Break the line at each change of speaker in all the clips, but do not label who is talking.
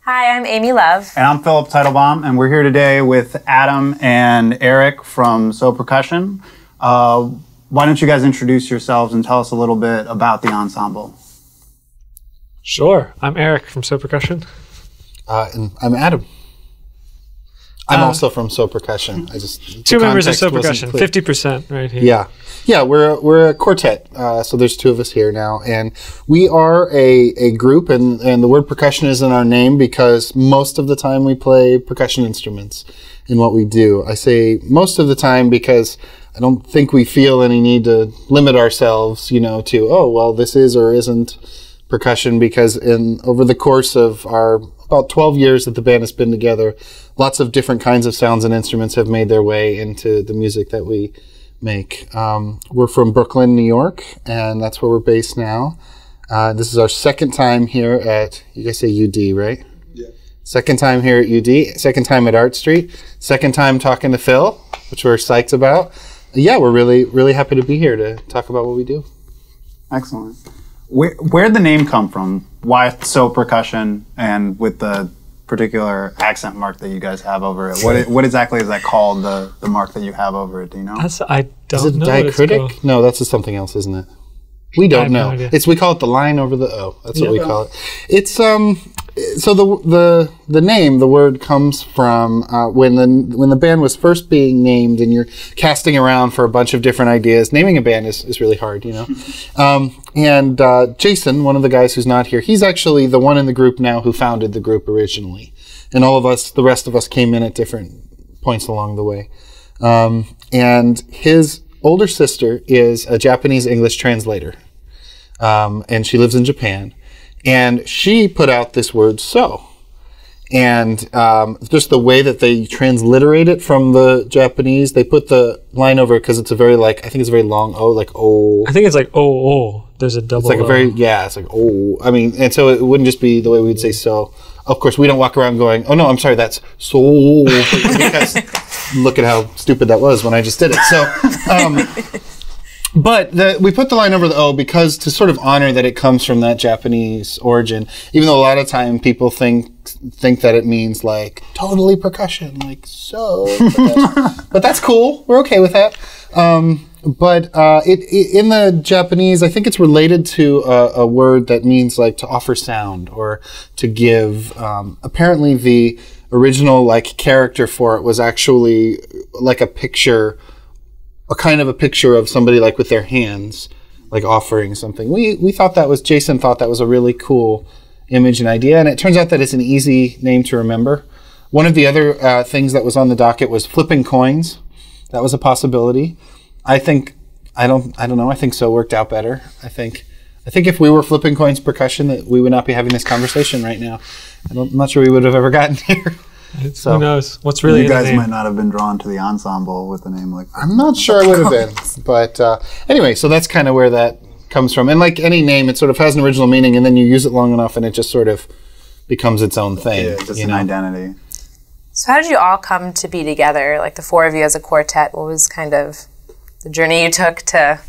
Hi, I'm Amy Love.
And I'm Philip Teitelbaum, and we're here today with Adam and Eric from So Percussion. Why don't you guys introduce yourselves and tell us a little bit about the ensemble?
Sure. I'm Eric from So Percussion.
And I'm Adam. I'm also from So Percussion.
Two members of So Percussion, 50% right here.
Yeah. We're a quartet. So there's two of us here now, and we are a group. And the word percussion is in our name because most of the time we play percussion instruments in what we do. I say most of the time because I don't think we feel any need to limit ourselves, to this is or isn't percussion, because over the course of our about 12 years that the band has been together, lots of different kinds of sounds and instruments have made their way into the music that we make. We're from Brooklyn, New York, and that's where we're based now. This is our second time here at, you guys say UD, right? Yeah. Second time here at UD, second time at Art Street, second time talking to Phil, which we're psyched about. Yeah, we're really, really happy to be here to talk about what we do.
Excellent. Where'd the name come from? Why So Percussion, and with the particular accent mark that you guys have over it? What exactly is that called, the mark that you have over it? Do you know?
I don't know.
Is it diacritic? No, that's something else, isn't it? We don't know. No, we call it the line over the O. That's what we call it. It's so the name, the word comes from when the band was first being named, and you're casting around for a bunch of different ideas. Naming a band is really hard, And Jason, one of the guys who's not here, he's actually the one in the group now who founded the group originally, and all of us, the rest of us, came in at different points along the way. And his older sister is a Japanese English translator, and she lives in Japan. And she put out this word "so," and just the way that they transliterate it from the Japanese, they put the line over because it's a very I think it's a very long O, like O.
I think it's like O. There's a double.
It's like it's like O. I mean, and so it wouldn't just be the way we'd say "so." Of course, we don't walk around going, "Oh no, I'm sorry, that's so," because look at how stupid that was when I just did it. So. But we put the line over the O because to sort of honor that it comes from that Japanese origin, even though a lot of time people think that it means like totally percussion, like so. But that's cool. We're okay with that. But in the Japanese, I think it's related to a word that means like to offer sound or to give. Apparently, the original character for it was actually like a picture. A kind of a picture of somebody with their hands, offering something. Jason thought that was a really cool image and idea, and it turns out that it's an easy name to remember. One of the other things that was on the docket was flipping coins. That was a possibility. I don't know. I think so worked out better. I think if we were flipping coins percussion, that we would not be having this conversation right now. I'm not sure we would have ever gotten here.
Who knows? What's really
you guys might not have been drawn to the ensemble with a name like that.
I'm not sure I would have been. But anyway, so that's kind of where that comes from. And like any name, it sort of has an original meaning, and then you use it long enough, and it just sort of becomes its own thing.
Yeah, just an identity.
So how did you all come to be together, like the four of you as a quartet? What was kind of the journey you took to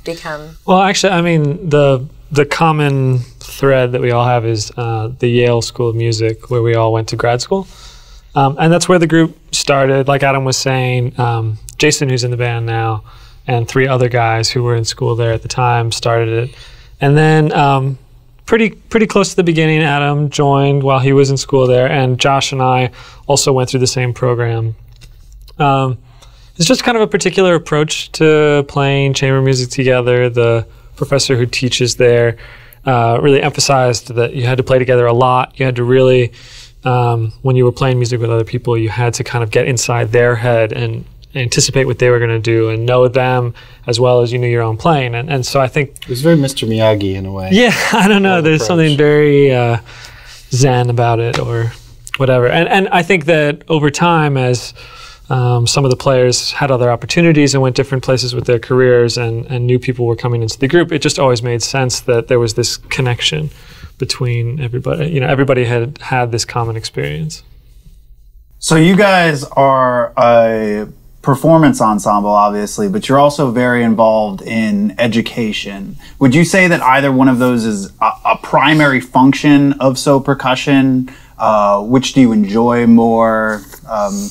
become?
Well, actually, I mean, the common thread that we all have is the Yale School of Music, where we all went to grad school. And that's where the group started. Like Adam was saying, Jason, who's in the band now, and three other guys who were in school there at the time started it. And then pretty close to the beginning, Adam joined while he was in school there, and Josh and I also went through the same program. It's just kind of a particular approach to playing chamber music together. The professor who teaches there really emphasized that you had to play together a lot. You had to really... when you were playing music with other people, you had to kind of get inside their head and anticipate what they were going to do and know them as well as you knew your own playing. And so I think...
It was very Mr. Miyagi in a way.
Yeah, I don't know. There's something very zen about it or whatever. And I think that over time, as some of the players had other opportunities and went different places with their careers and new people were coming into the group, it just always made sense that there was this connection between everybody. Everybody had this common experience.
So you guys are a performance ensemble, obviously, but you're also very involved in education. Would you say that either one of those is a primary function of So Percussion? Which do you enjoy more?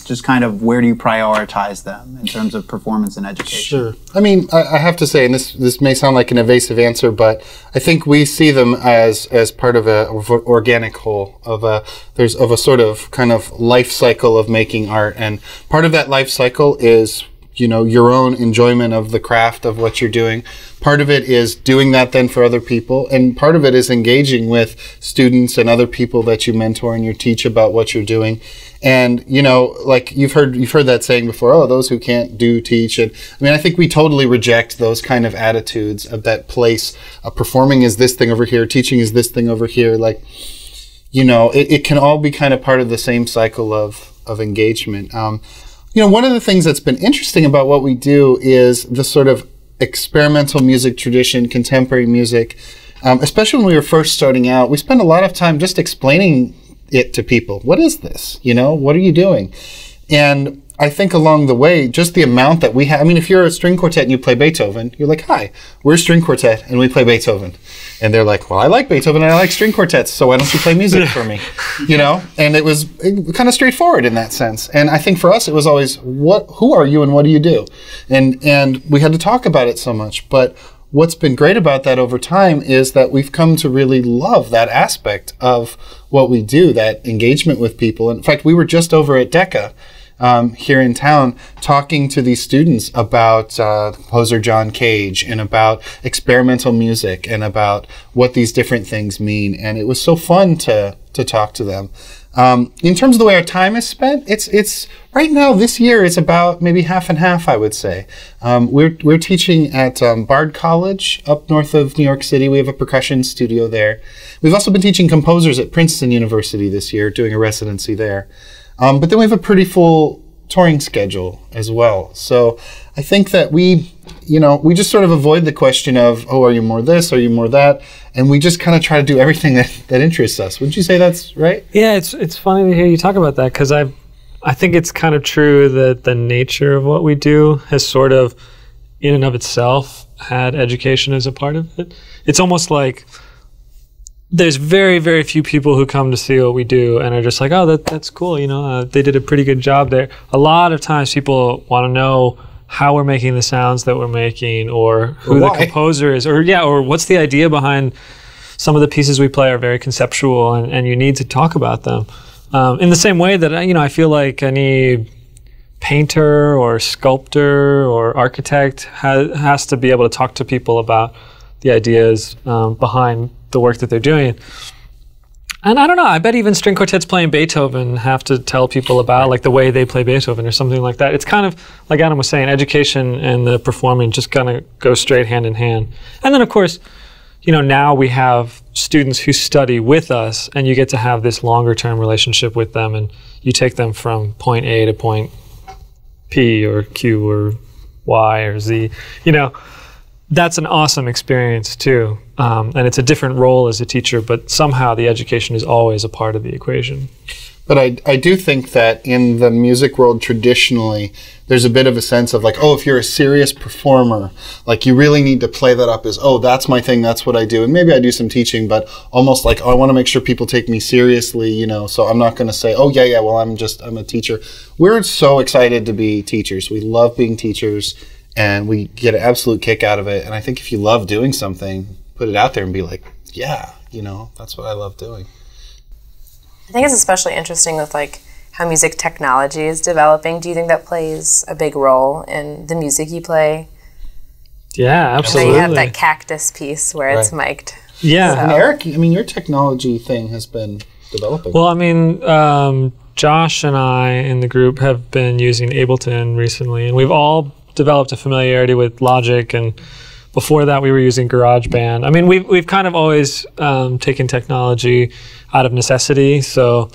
Just kind of where do you prioritize them in terms of performance and education?
Sure. I mean, I have to say, and this may sound like an evasive answer, but I think we see them as part of an organic whole of a sort of kind of life cycle of making art, and part of that life cycle is, you know, your own enjoyment of the craft of what you're doing. Part of it is doing that then for other people, and part of it is engaging with students and other people that you mentor and you teach about what you're doing. And, you know, like you've heard that saying before, oh, those who can't do teach. And I mean, I think we totally reject those kind of attitudes of that place. Performing is this thing over here, teaching is this thing over here. Like, you know, it can all be kind of part of the same cycle of engagement. You know, one of the things that's been interesting about what we do is the sort of experimental music tradition, contemporary music. Especially when we were first starting out, we spent a lot of time just explaining it to people. What is this? You know, what are you doing? And I think along the way, just the amount that we have, I mean, if you're a string quartet and you play Beethoven, you're like, hi, we're a string quartet and we play Beethoven. And they're like, well, I like Beethoven and I like string quartets, so why don't you play music for me? You know? And it was kind of straightforward in that sense. And I think for us, it was always, who are you and what do you do? And we had to talk about it so much. But what's been great about that over time is that we've come to really love that aspect of what we do, that engagement with people. In fact, we were just over at DECA here in town talking to these students about the composer John Cage and about experimental music and about what these different things mean. And it was so fun to talk to them. In terms of the way our time is spent, it's right now this year is about maybe half and half, I would say. We're teaching at Bard College up north of New York City. We have a percussion studio there. We've also been teaching composers at Princeton University this year, doing a residency there. But then we have a pretty full touring schedule as well. So I think that we just sort of avoid the question of, oh, are you more this, are you more that? And we just kind of try to do everything that interests us. Wouldn't you say that's right?
Yeah, it's funny to hear you talk about that, because I think it's kind of true that the nature of what we do has sort of, in and of itself, had education as a part of it. It's almost like there's very, very few people who come to see what we do and are just like, oh, that's cool, you know, they did a pretty good job there. A lot of times people want to know how we're making the sounds that we're making, or who the composer is, or what's the idea behind some of the pieces we play are very conceptual, and you need to talk about them. In the same way that, you know, I feel like any painter or sculptor or architect has to be able to talk to people about the ideas behind the work that they're doing. And I don't know, I bet even string quartets playing Beethoven have to tell people about like the way they play Beethoven or something like that. It's kind of, like Adam was saying, education and the performing just kind of go straight hand in hand. And then of course, you know, now we have students who study with us, and you get to have this longer term relationship with them, and you take them from point A to point P or Q or Y or Z, you know. That's an awesome experience too. And it's a different role as a teacher, but somehow the education is always a part of the equation.
But I do think that in the music world traditionally, there's a bit of a sense of like, oh, if you're a serious performer, like you really need to play that up as, oh, that's my thing, that's what I do. And maybe I do some teaching, but almost like, oh, I want to make sure people take me seriously, you know, so I'm not going to say, oh, yeah, well, I'm a teacher. We're so excited to be teachers. We love being teachers. And we get an absolute kick out of it. And I think if you love doing something, put it out there and be like, yeah, you know, that's what I love doing.
I think it's especially interesting with like how music technology is developing. Do you think that plays a big role in the music you play?
Yeah, absolutely.
So you have that cactus piece where it's mic'd.
Yeah.
So.
And Eric, I mean, your technology thing has been developing.
Well, I mean, Josh and I in the group have been using Ableton recently, and we've all developed a familiarity with Logic, and before that we were using GarageBand. I mean, we've kind of always taken technology out of necessity. So,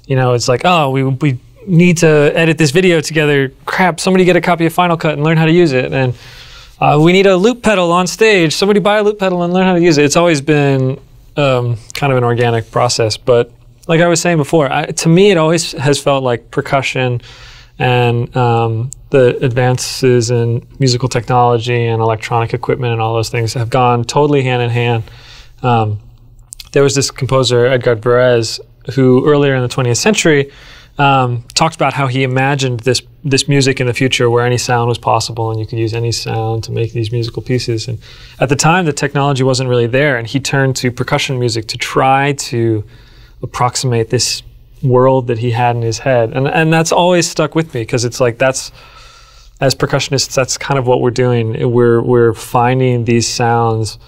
you know, it's like, oh, we need to edit this video together. Crap, somebody get a copy of Final Cut and learn how to use it. And we need a loop pedal on stage. Somebody buy a loop pedal and learn how to use it. It's always been kind of an organic process. But like I was saying before, to me it always has felt like percussion and the advances in musical technology and electronic equipment and all those things have gone totally hand in hand. There was this composer, Edgar Varese, who earlier in the 20th century talked about how he imagined this music in the future where any sound was possible and you could use any sound to make these musical pieces. And at the time, the technology wasn't really there, and he turned to percussion music to try to approximate this world that he had in his head. And that's always stuck with me, because it's like, that's, as percussionists, that's kind of what we're doing. We're finding these sounds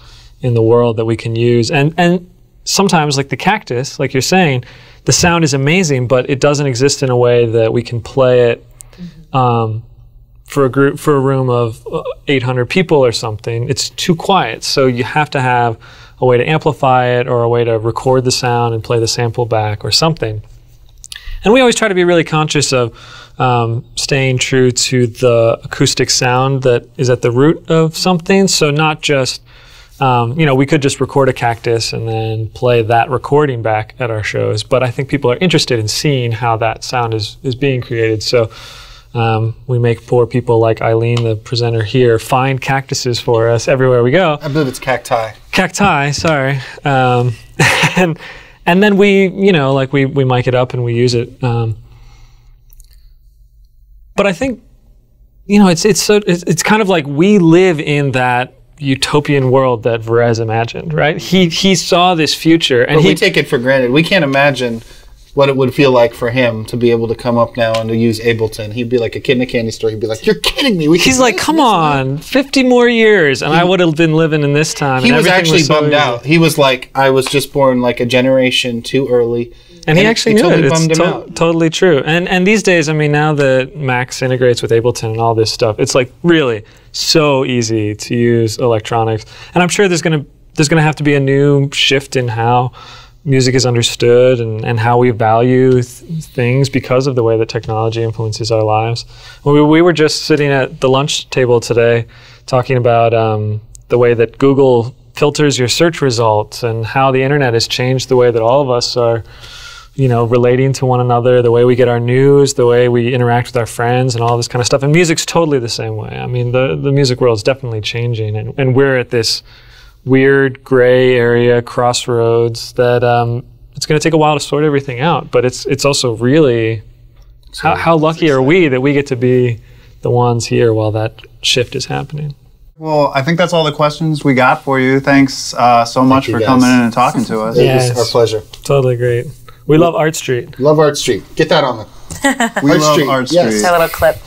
in the world that we can use. And sometimes, like the cactus, like you're saying, the sound is amazing, but it doesn't exist in a way that we can play it for a room of 800 people or something. It's too quiet. So you have to have a way to amplify it, or a way to record the sound and play the sample back or something. And we always try to be really conscious of staying true to the acoustic sound that is at the root of something. So not just, we could just record a cactus and then play that recording back at our shows. But I think people are interested in seeing how that sound is being created. So we make poor people like Eileen, the presenter here, find cactuses for us everywhere we go.
I believe it's cacti.
Cacti, sorry. And then we mic it up and we use it. But I think, it's kind of like we live in that utopian world that Varese imagined, right? He saw this future, and
we take it for granted. We can't imagine what it would feel like for him to be able to come up now and to use Ableton. He'd be like a kid in a candy store. He'd be like, "You're kidding me!"
He's like, "Come on, 50 more years, and I would have been living in this time."
He was actually bummed out. He was like, "I was just born like a generation too early."
And he actually knew it. It's totally true. And these days, I mean, now that Max integrates with Ableton and all this stuff, it's like really so easy to use electronics. And I'm sure there's gonna have to be a new shift in how music is understood and how we value things because of the way that technology influences our lives. We were just sitting at the lunch table today talking about the way that Google filters your search results and how the internet has changed the way that all of us are relating to one another, the way we get our news, the way we interact with our friends and all this kind of stuff. And music's totally the same way. I mean, the music world is definitely changing, and we're at this weird gray area, crossroads, that it's going to take a while to sort everything out. But it's also really, how lucky are we that we get to be the ones here while that shift is happening.
Well, I think that's all the questions we got for you. Thanks so much for coming in and talking to us.
It was our pleasure.
Totally great. We love Art Street.
Love Art Street. Get that on the
We love Art Street.
That little clip.